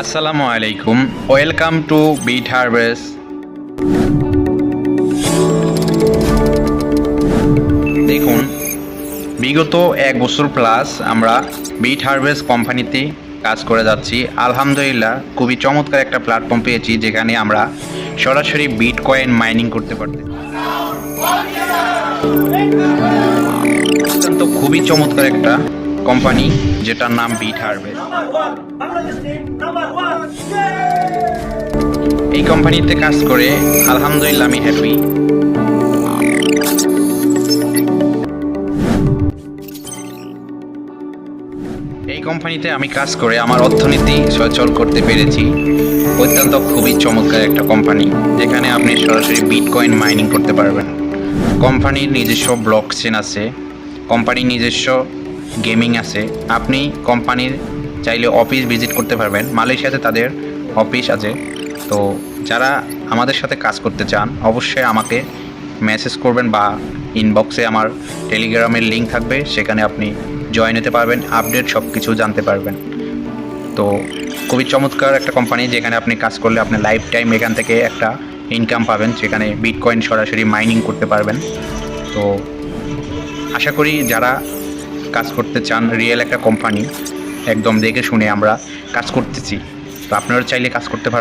আসসালামু আলাইকুম, welcome to bit harvest. দেখুন, বিগত 1 বছর প্লাস আমরা বিট হারভেস্ট কোম্পানিতে কাজ করে যাচ্ছি। আলহামদুলিল্লাহ, খুবই চমৎকার একটা প্ল্যাটফর্ম পেয়েছি যেখানে আমরা সরাসরি বিটকয়েন মাইনিং করতে পারতেছি। অত্যন্ত খুবই চমৎকার একটা কোম্পানি যেটার নাম বিট হারভেস্ট। এই কোম্পানিতে কাজ করে আলহামদুলিল্লাহ আমি হ্যাপি। এই কোম্পানিতে আমি কাজ করে আমার অর্থনীতি সচল করতে পেরেছি। অত্যন্ত খুবই চমৎকার একটা কোম্পানি যেখানে আপনি সরাসরি বিটকয়েন মাইনিং করতে পারবেন। কোম্পানির নিজস্ব ব্লকচেন আছে, কোম্পানির নিজস্ব গেমিং আছে। আপনি কোম্পানির চাইলে অফিস ভিজিট করতে পারবেন। মালয়েশিয়াতে তাদের অফিস আছে। তো যারা আমাদের সাথে কাজ করতে চান অবশ্যই আমাকে মেসেজ করবেন বা ইনবক্সে আমার টেলিগ্রামের লিঙ্ক থাকবে, সেখানে আপনি জয়েন হতে পারবেন, আপডেট সব কিছু জানতে পারবেন। তো খুবই চমৎকার একটা কোম্পানি যেখানে আপনি কাজ করলে আপনি লাইফ টাইম এখান থেকে একটা ইনকাম পাবেন, সেখানে বিটকয়েন সরাসরি মাইনিং করতে পারবেন। তো আশা করি যারা কাজ করতে চান, রিয়েল একটা কোম্পানি, একদম দেখে শুনে আমরা কাজ করতেছি। তো আপনারা চাইলে কাজ করতে পারবেন।